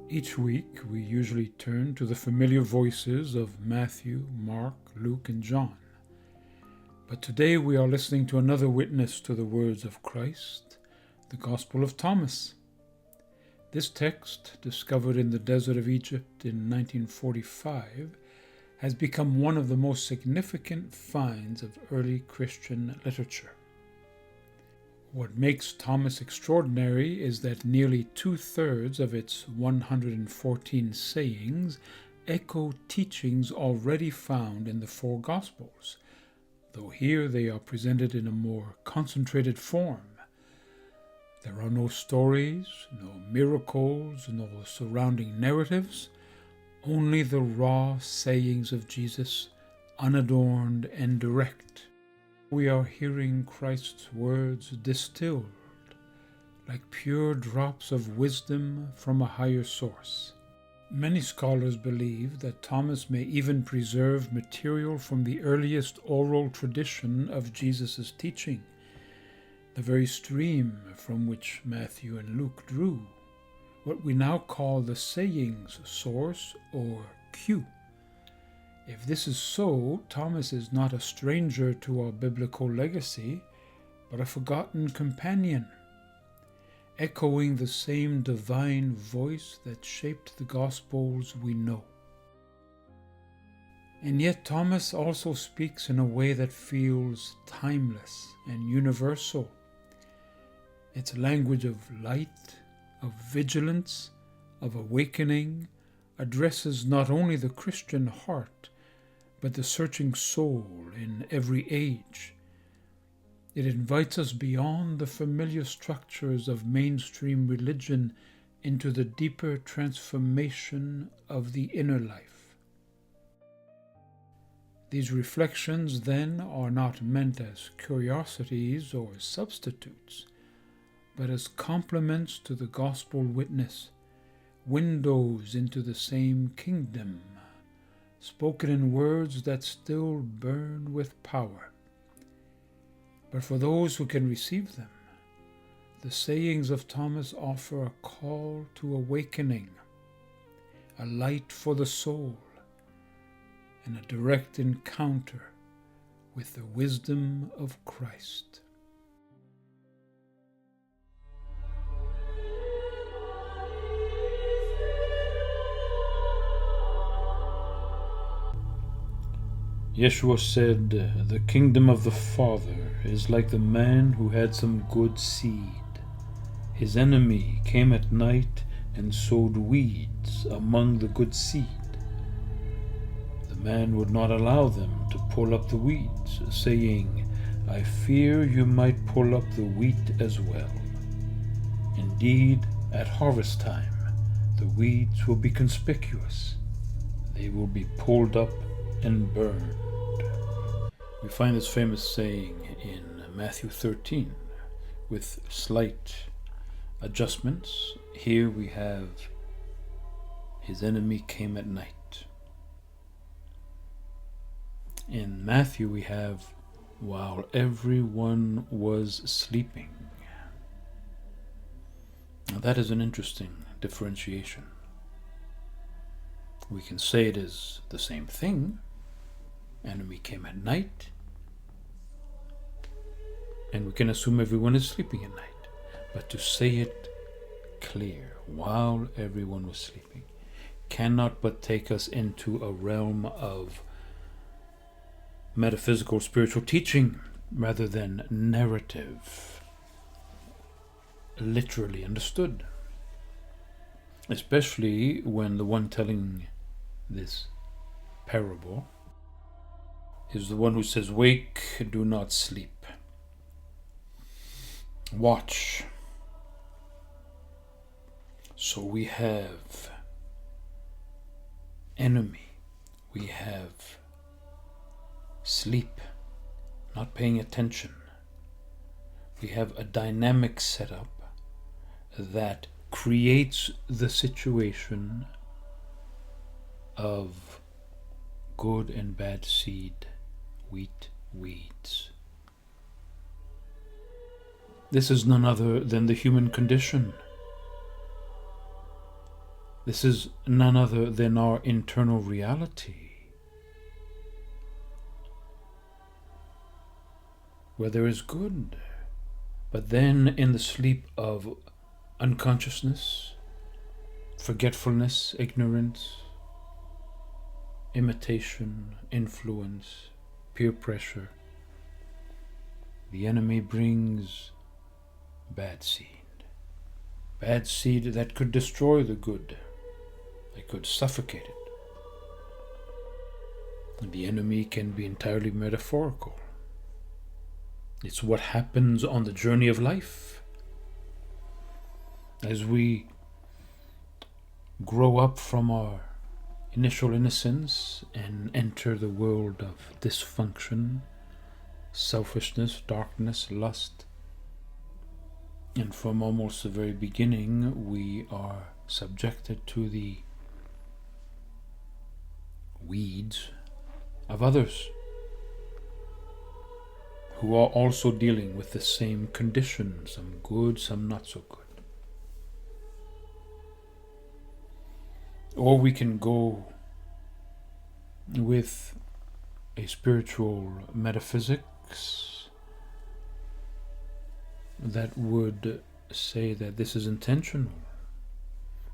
Each week, we usually turn to the familiar voices of Matthew, Mark, Luke, and John. But today we are listening to another witness to the words of Christ, the Gospel of Thomas. This text, discovered in the desert of Egypt in 1945, has become one of the most significant finds of early Christian literature. What makes Thomas extraordinary is that nearly 2/3 of its 114 sayings echo teachings already found in the four Gospels, though here they are presented in a more concentrated form. There are no stories, no miracles, no surrounding narratives, only the raw sayings of Jesus, unadorned and direct. We are hearing Christ's words distilled, like pure drops of wisdom from a higher source. Many scholars believe that Thomas may even preserve material from the earliest oral tradition of Jesus' teaching, the very stream from which Matthew and Luke drew, what we now call the sayings source, or Q. If this is so, Thomas is not a stranger to our biblical legacy, but a forgotten companion, echoing the same divine voice that shaped the Gospels we know. And yet Thomas also speaks in a way that feels timeless and universal. It's a language of light, of vigilance, of awakening, addresses not only the Christian heart, but the searching soul in every age. It invites us beyond the familiar structures of mainstream religion into the deeper transformation of the inner life. These reflections, then, are not meant as curiosities or substitutes, but as complements to the gospel witness, windows into the same kingdom, spoken in words that still burn with power. But for those who can receive them, the sayings of Thomas offer a call to awakening, a light for the soul, and a direct encounter with the wisdom of Christ. Yeshua said, "The kingdom of the Father is like the man who had some good seed. His enemy came at night and sowed weeds among the good seed. The man would not allow them to pull up the weeds, saying, 'I fear you might pull up the wheat as well.' Indeed, at harvest time, the weeds will be conspicuous. They will be pulled up and burned." We find this famous saying in Matthew 13 with slight adjustments. Here we have, "His enemy came at night." In Matthew we have, "while everyone was sleeping." Now that is an interesting differentiation. We can say it is the same thing. Enemy came at night, and we can assume everyone is sleeping at night. But to say it clear, while everyone was sleeping, cannot but take us into a realm of metaphysical spiritual teaching rather than narrative, literally understood. Especially when the one telling this parable is the one who says, "Wake, do not sleep. Watch." So we have enemy, we have sleep, not paying attention. We have a dynamic setup that creates the situation of good and bad seed, wheat, weeds. This is none other than the human condition. This is none other than our internal reality, where there is good, but then in the sleep of unconsciousness, forgetfulness, ignorance, imitation, influence, peer pressure, the enemy brings bad seed. Bad seed that could destroy the good. It could suffocate it. And the enemy can be entirely metaphorical. It's what happens on the journey of life. As we grow up from our initial innocence and enter the world of dysfunction, selfishness, darkness, lust, and from almost the very beginning we are subjected to the weeds of others who are also dealing with the same conditions, some good, some not so good. Or we can go with a spiritual metaphysics that would say that this is intentional,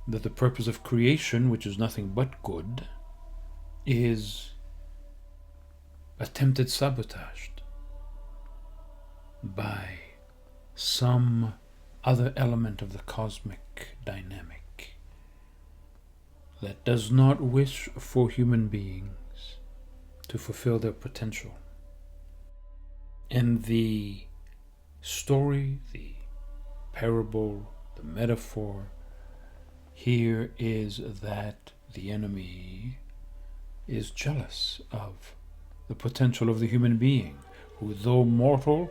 that the purpose of creation, which is nothing but good, is attempted sabotaged by some other element of the cosmic dynamic that does not wish for human beings to fulfill their potential. And the story, the parable, the metaphor here is that the enemy is jealous of the potential of the human being, who, though mortal,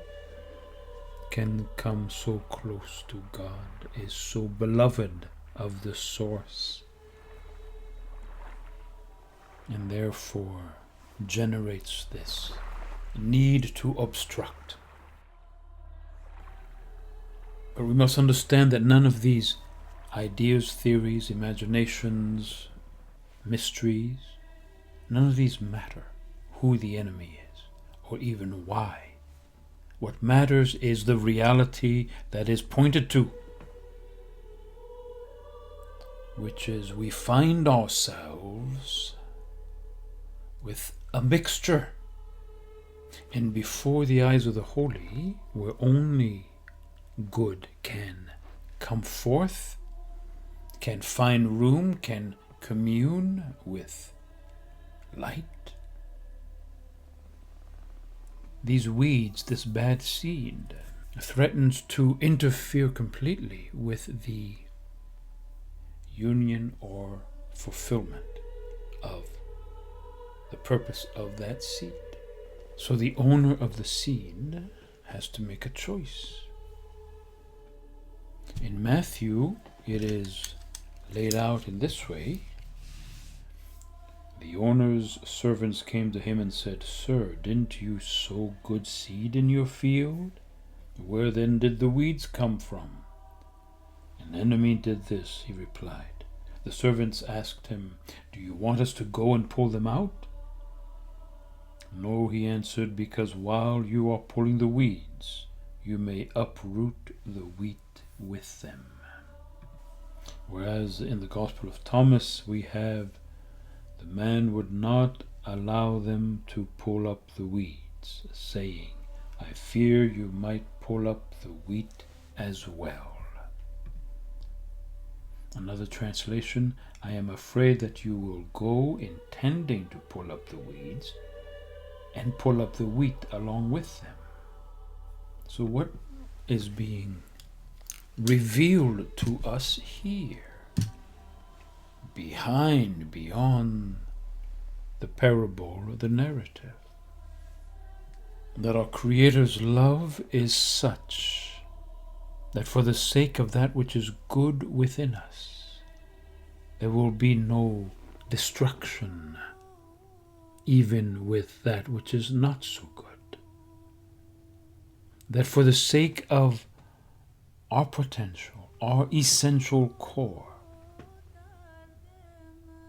can come so close to God, is so beloved of the source, and therefore generates this need to obstruct. But we must understand that none of these ideas, theories, imaginations, mysteries, none of these matter who the enemy is or even why. What matters is the reality that is pointed to, which is we find ourselves with a mixture, and before the eyes of the holy, where only good can come forth, can find room, can commune with light. These weeds, this bad seed, threatens to interfere completely with the union or fulfillment of the purpose of that seed. So the owner of the seed has to make a choice. In Matthew, it is laid out in this way. The owner's servants came to him and said, "Sir, didn't you sow good seed in your field? Where then did the weeds come from?" "An enemy did this," he replied. The servants asked him, "Do you want us to go and pull them out?" "No," he answered, "because while you are pulling the weeds, you may uproot the wheat with them." Whereas in the Gospel of Thomas we have, the man would not allow them to pull up the weeds, saying, "I fear you might pull up the wheat as well." Another translation, "I am afraid that you will go intending to pull up the weeds and pull up the wheat along with them." So what is being revealed to us here? Beyond the parable, the narrative, that our Creator's love is such that for the sake of that which is good within us, there will be no destruction, even with that which is not so good. That for the sake of our potential, our essential core,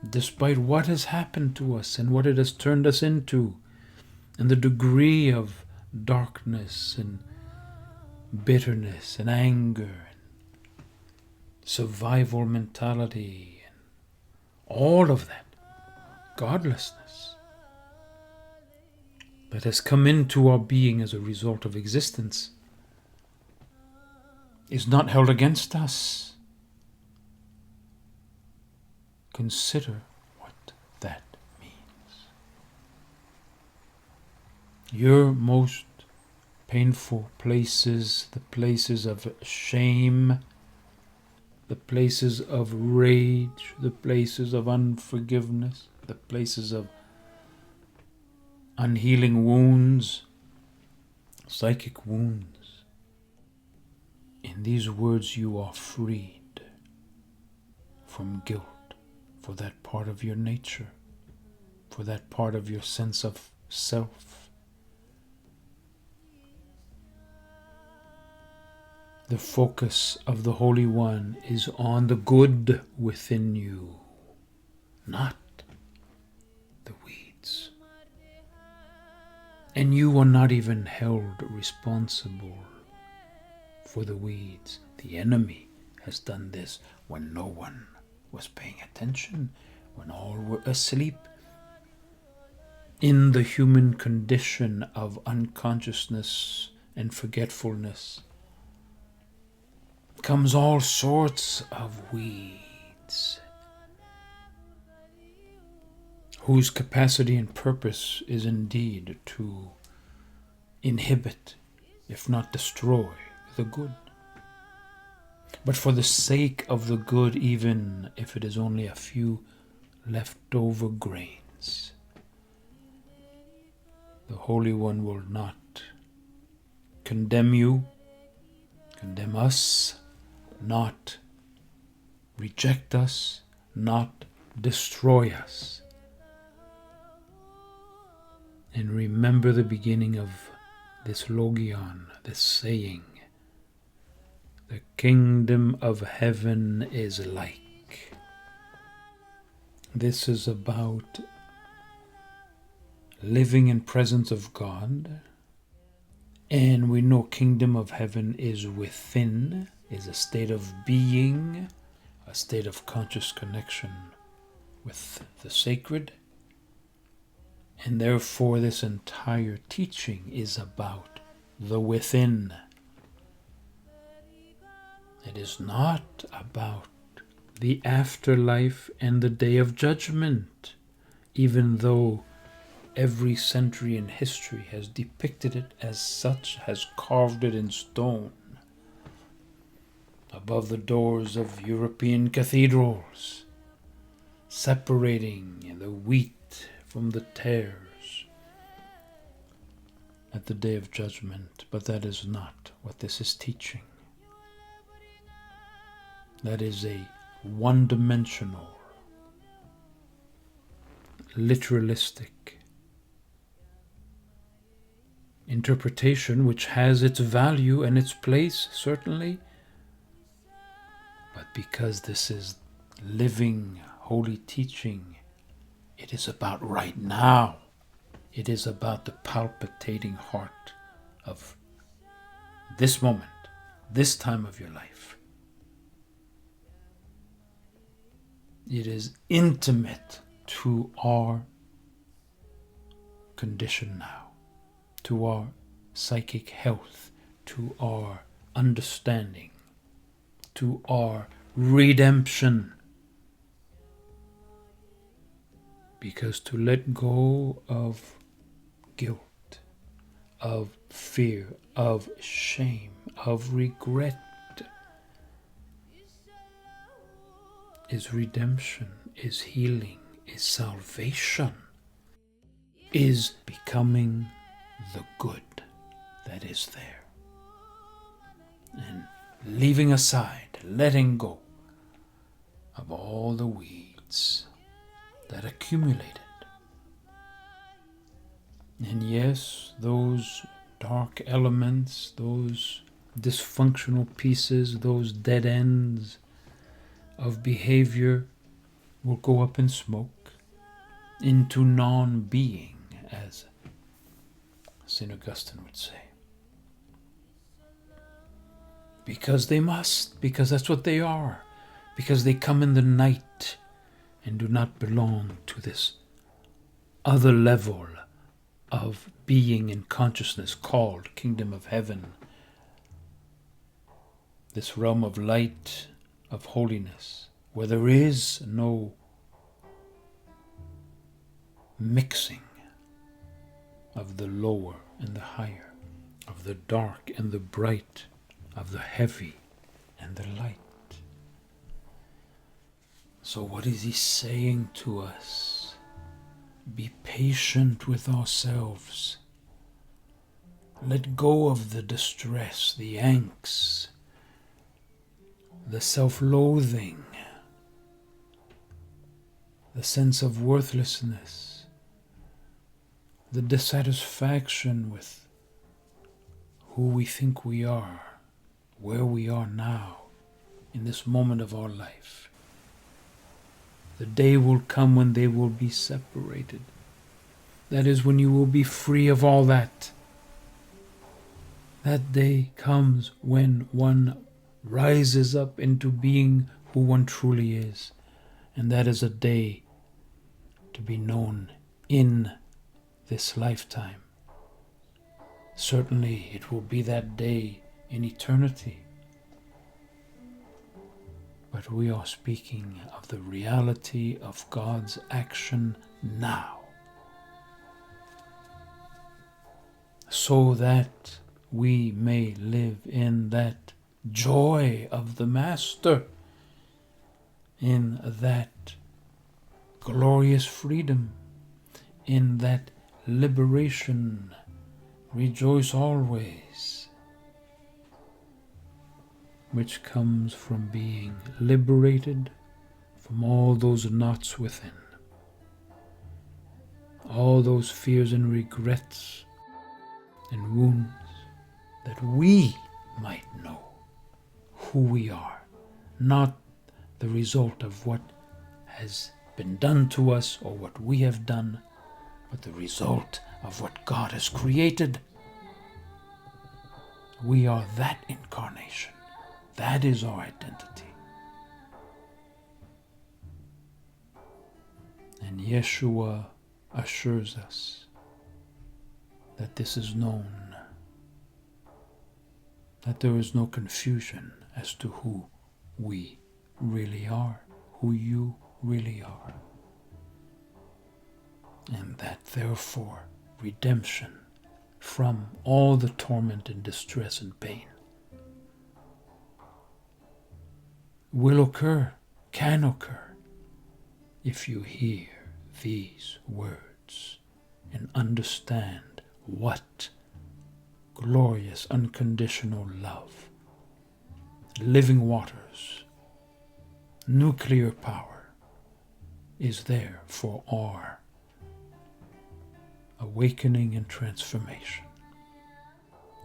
despite what has happened to us and what it has turned us into, and the degree of darkness and bitterness and anger and survival mentality and all of that godlessness that has come into our being as a result of existence is not held against us. Consider what that means. Your most painful places, the places of shame, the places of rage, the places of unforgiveness, the places of unhealing wounds, psychic wounds. In these words you are freed from guilt for that part of your nature, for that part of your sense of self. The focus of the Holy One is on the good within you, not the weeds. And you are not even held responsible for the weeds. The enemy has done this when no one was paying attention, when all were asleep. In the human condition of unconsciousness and forgetfulness comes all sorts of weeds, whose capacity and purpose is indeed to inhibit, if not destroy, the good. But for the sake of the good, even if it is only a few leftover grains, the Holy One will not condemn you, condemn us, not reject us, not destroy us. And remember the beginning of this logion, this saying: the kingdom of heaven is like. This is about living in presence of God, and we know kingdom of heaven is within, is a state of being, a state of conscious connection with the sacred. And therefore this entire teaching is about the within. It is not about the afterlife and the day of judgment, even though every century in history has depicted it as such, has carved it in stone above the doors of European cathedrals, separating the wheat from the tares at the day of judgment. But that is not what this is teaching. That is a one-dimensional, literalistic interpretation, which has its value and its place, certainly. But because this is living, holy teaching, it is about right now. It is about the palpitating heart of this moment, this time of your life. It is intimate to our condition now, to our psychic health, to our understanding, to our redemption. Because to let go of guilt, of fear, of shame, of regret is redemption, is healing, is salvation, is becoming the good that is there. And leaving aside, letting go of all the weeds that accumulated. And yes, those dark elements, those dysfunctional pieces, those dead ends of behavior will go up in smoke, into non-being, as St. Augustine would say. Because they must, because that's what they are, because they come in the night and do not belong to this other level of being and consciousness called Kingdom of Heaven, this realm of light, of holiness, where there is no mixing of the lower and the higher, of the dark and the bright, of the heavy and the light. So what is he saying to us? Be patient with ourselves. Let go of the distress, the angst, the self-loathing, the sense of worthlessness, the dissatisfaction with who we think we are, where we are now, in this moment of our life. The day will come when they will be separated. That is when you will be free of all that. That day comes when one rises up into being who one truly is. And that is a day to be known in this lifetime. Certainly it will be that day in eternity. But we are speaking of the reality of God's action now, so that we may live in that joy of the Master, in that glorious freedom, in that liberation. Rejoice always, which comes from being liberated from all those knots within, all those fears and regrets and wounds, that we might know who we are, not the result of what has been done to us or what we have done, but the result of what God has created. We are that incarnation. That is our identity. And Yeshua assures us that this is known, that there is no confusion as to who we really are, who you really are. And that therefore redemption from all the torment and distress and pain will occur, can occur, if you hear these words and understand what glorious unconditional love, living waters, nuclear power is there for our awakening and transformation.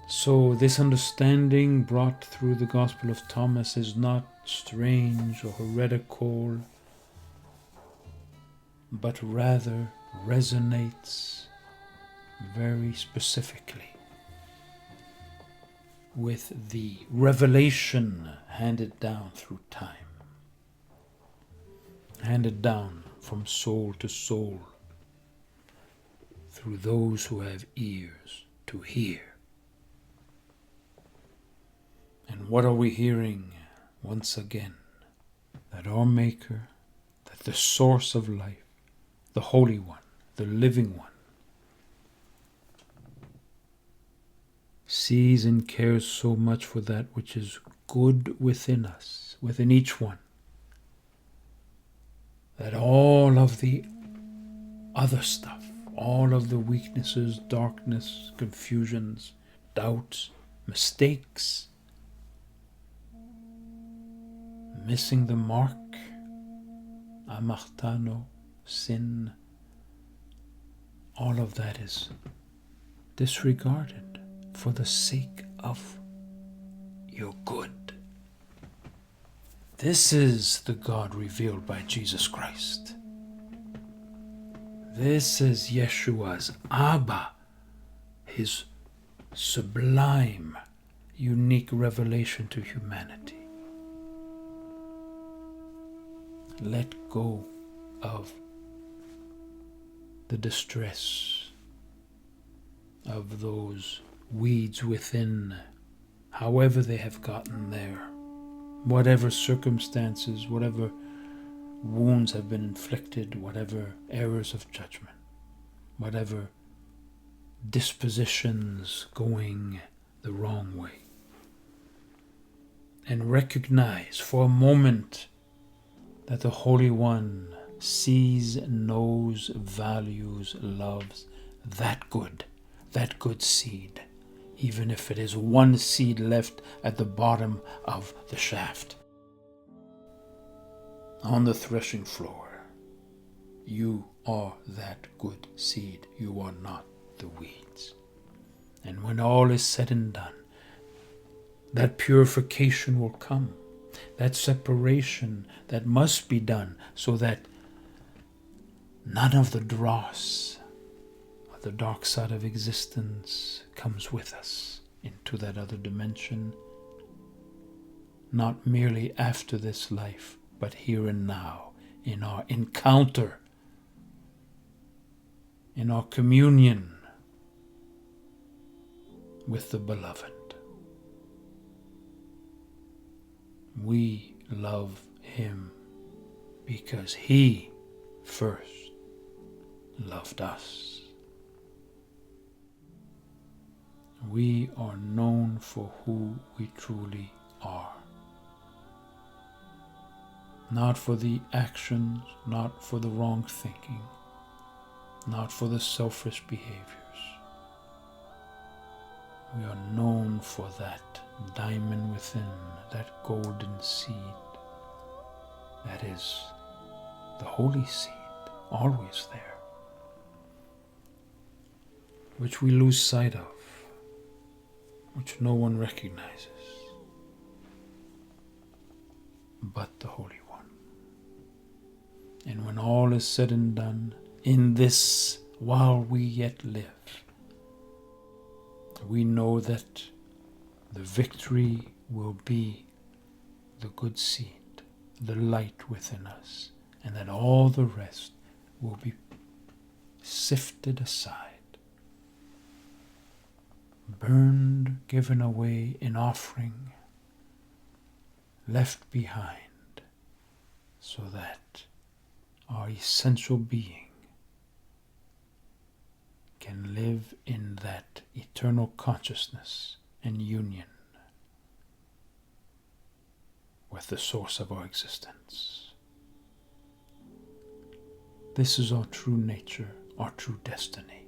So this understanding brought through the Gospel of Thomas is not strange or heretical, but rather resonates very specifically with the revelation handed down through time, handed down from soul to soul through those who have ears to hear. And what are we hearing once again? That our Maker, that the source of life, the Holy One, the Living One, sees and cares so much for that which is good within us, within each one, that all of the other stuff, all of the weaknesses, darkness, confusions, doubts, mistakes, missing the mark, amartano, sin, all of that is disregarded for the sake of your good. This is the God revealed by Jesus Christ. This is Yeshua's Abba, his sublime, unique revelation to humanity. Let go of the distress of those weeds within, however they have gotten there, whatever circumstances, whatever wounds have been inflicted, whatever errors of judgment, whatever dispositions going the wrong way. And recognize for a moment that the Holy One sees, knows, values, loves that good seed, even if it is one seed left at the bottom of the shaft. On the threshing floor, you are that good seed. You are not the weeds. And when all is said and done, that purification will come, that separation that must be done, so that none of the dross of the dark side of existence comes with us into that other dimension, not merely after this life, but here and now, in our encounter, in our communion with the Beloved. We love him because he first loved us. We are known for who we truly are. Not for the actions, not for the wrong thinking, not for the selfish behaviors. We are known for that diamond within, that golden seed. That is the holy seed, always there, which we lose sight of, which no one recognizes but the Holy One. And when all is said and done, in this, while we yet live, we know that the victory will be the good seed, the light within us, and that all the rest will be sifted aside, burned, given away in offering, left behind, so that our essential being can live in that eternal consciousness and union with the source of our existence. This is our true nature, our true destiny.